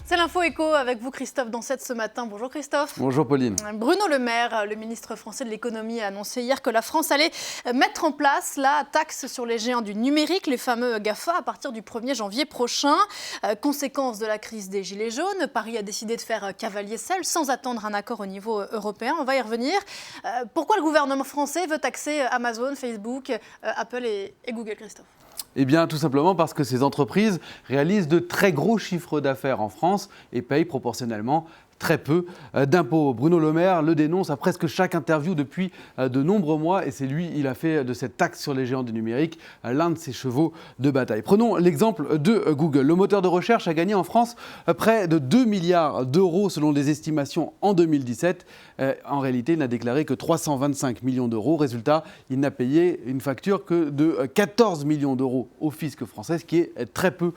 C'est l'info éco avec vous Christophe Dansette ce matin. Bonjour Christophe. Bonjour Pauline. Bruno Le Maire, le ministre français de l'économie, a annoncé hier que la France allait mettre en place la taxe sur les géants du numérique, les fameux GAFA, à partir du 1er janvier prochain. Conséquence de la crise des Gilets jaunes, Paris a décidé de faire cavalier seul sans attendre un accord au niveau européen. On va y revenir. Pourquoi le gouvernement français veut taxer Amazon, Facebook, Apple et Google, Christophe ? Eh bien, tout simplement parce que ces entreprises réalisent de très gros chiffres d'affaires en France et payent proportionnellement très peu d'impôts. Bruno Le Maire le dénonce à presque chaque interview depuis de nombreux mois et c'est lui, il a fait de cette taxe sur les géants du numérique l'un de ses chevaux de bataille. Prenons l'exemple de Google. Le moteur de recherche a gagné en France près de 2 milliards d'euros selon des estimations en 2017. En réalité, il n'a déclaré que 325 millions d'euros. Résultat, il n'a payé une facture que de 14 millions d'euros au fisc français, ce qui est très peu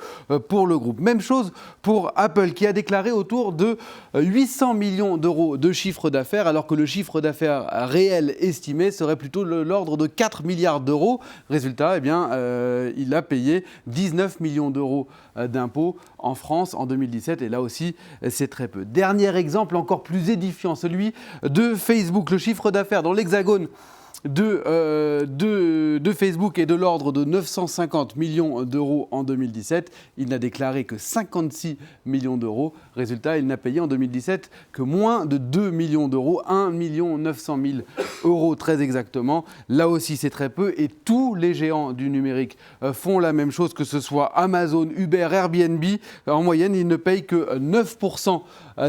pour le groupe. Même chose pour Apple qui a déclaré autour de 800 millions d'euros de chiffre d'affaires, alors que le chiffre d'affaires réel estimé serait plutôt de l'ordre de 4 milliards d'euros. Résultat, il a payé 19 millions d'euros d'impôts en France en 2017, et là aussi, c'est très peu. Dernier exemple encore plus édifiant, celui de Facebook. Le chiffre d'affaires dans l'Hexagone de Facebook est de l'ordre de 950 millions d'euros en 2017. Il n'a déclaré que 56 millions d'euros. Résultat, il n'a payé en 2017 que moins de 2 millions d'euros, 1 900 000 euros très exactement. Là aussi, c'est très peu et tous les géants du numérique font la même chose, que ce soit Amazon, Uber, Airbnb. En moyenne, ils ne payent que 9%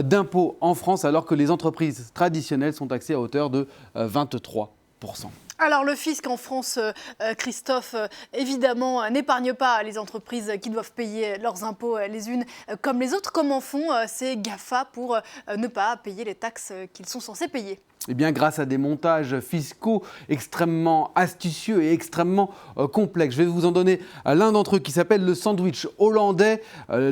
d'impôts en France, alors que les entreprises traditionnelles sont taxées à hauteur de 23%. Alors le fisc en France, Christophe, évidemment, n'épargne pas les entreprises qui doivent payer leurs impôts les unes comme les autres. Comment font ces GAFA pour ne pas payer les taxes qu'ils sont censés payer ? Eh bien, grâce à des montages fiscaux extrêmement astucieux et extrêmement complexes. Je vais vous en donner l'un d'entre eux qui s'appelle le sandwich hollandais,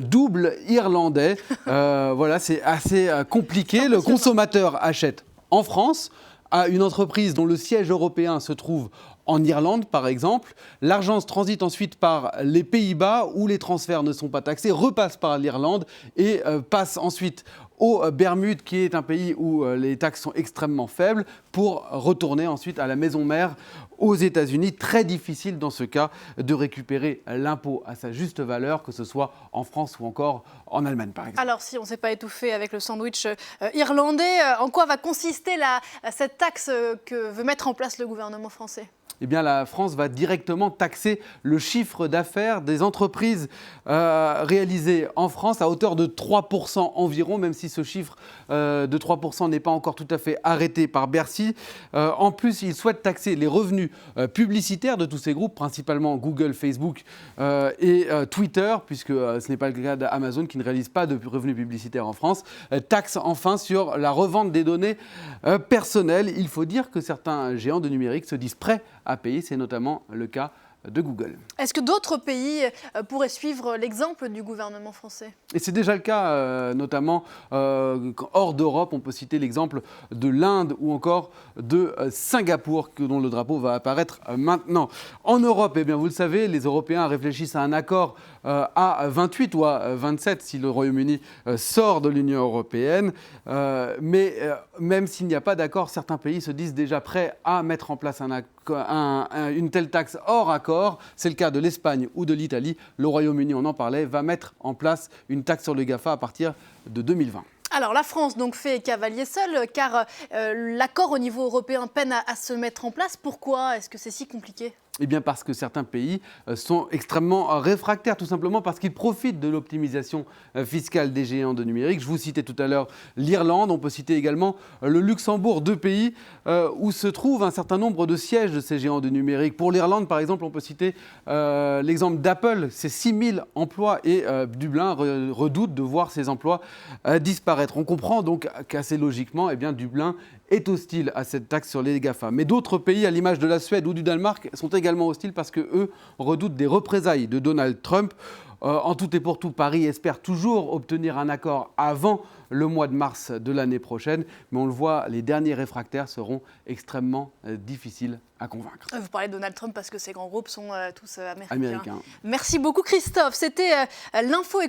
double irlandais. Voilà, c'est assez compliqué. Le consommateur achète en France à une entreprise dont le siège européen se trouve en Irlande, par exemple. L'argent se transite ensuite par les Pays-Bas, où les transferts ne sont pas taxés, repasse par l'Irlande et passe ensuite aux Bermudes, qui est un pays où les taxes sont extrêmement faibles, pour retourner ensuite à la maison mère aux États-Unis. Très difficile dans ce cas de récupérer l'impôt à sa juste valeur, que ce soit en France ou encore en Allemagne, par exemple. Alors, si on ne s'est pas étouffé avec le sandwich irlandais, en quoi va consister cette taxe que veut mettre en place le gouvernement français ? Eh bien, la France va directement taxer le chiffre d'affaires des entreprises réalisées en France à hauteur de 3% environ, même si ce chiffre de 3% n'est pas encore tout à fait arrêté par Bercy. En plus, il souhaite taxer les revenus publicitaires de tous ces groupes, principalement Google, Facebook et Twitter, puisque ce n'est pas le cas d'Amazon qui ne réalise pas de revenus publicitaires en France. Taxe enfin sur la revente des données personnelles. Il faut dire que certains géants de numérique se disent prêts à payer, c'est notamment le cas de Google. Est-ce que d'autres pays pourraient suivre l'exemple du gouvernement français ? Et c'est déjà le cas, notamment hors d'Europe. On peut citer l'exemple de l'Inde ou encore de Singapour, dont le drapeau va apparaître maintenant. En Europe, eh bien, vous le savez, les Européens réfléchissent à un accord à 28 ou à 27 si le Royaume-Uni sort de l'Union européenne. Mais même s'il n'y a pas d'accord, certains pays se disent déjà prêts à mettre en place une telle taxe hors accord. C'est le cas de l'Espagne ou de l'Italie. Le Royaume-Uni, on en parlait, va mettre en place une taxe sur les GAFA à partir de 2020. Alors la France donc fait cavalier seul car l'accord au niveau européen peine à se mettre en place. Pourquoi est-ce que c'est si compliqué ? Eh bien parce que certains pays sont extrêmement réfractaires, tout simplement parce qu'ils profitent de l'optimisation fiscale des géants de numérique. Je vous citais tout à l'heure l'Irlande, on peut citer également le Luxembourg, deux pays où se trouve un certain nombre de sièges de ces géants de numérique. Pour l'Irlande, par exemple, on peut citer l'exemple d'Apple, c'est 6 000 emplois et Dublin redoute de voir ces emplois disparaître. On comprend donc qu'assez logiquement, eh bien, Dublin est hostile à cette taxe sur les GAFA. Mais d'autres pays, à l'image de la Suède ou du Danemark, sont également hostiles parce qu'eux redoutent des représailles de Donald Trump. En tout et pour tout, Paris espère toujours obtenir un accord avant le mois de mars de l'année prochaine. Mais on le voit, les derniers réfractaires seront extrêmement difficiles à convaincre. Vous parlez de Donald Trump parce que ces grands groupes sont tous américains. Américains. Merci beaucoup Christophe. C'était l'info.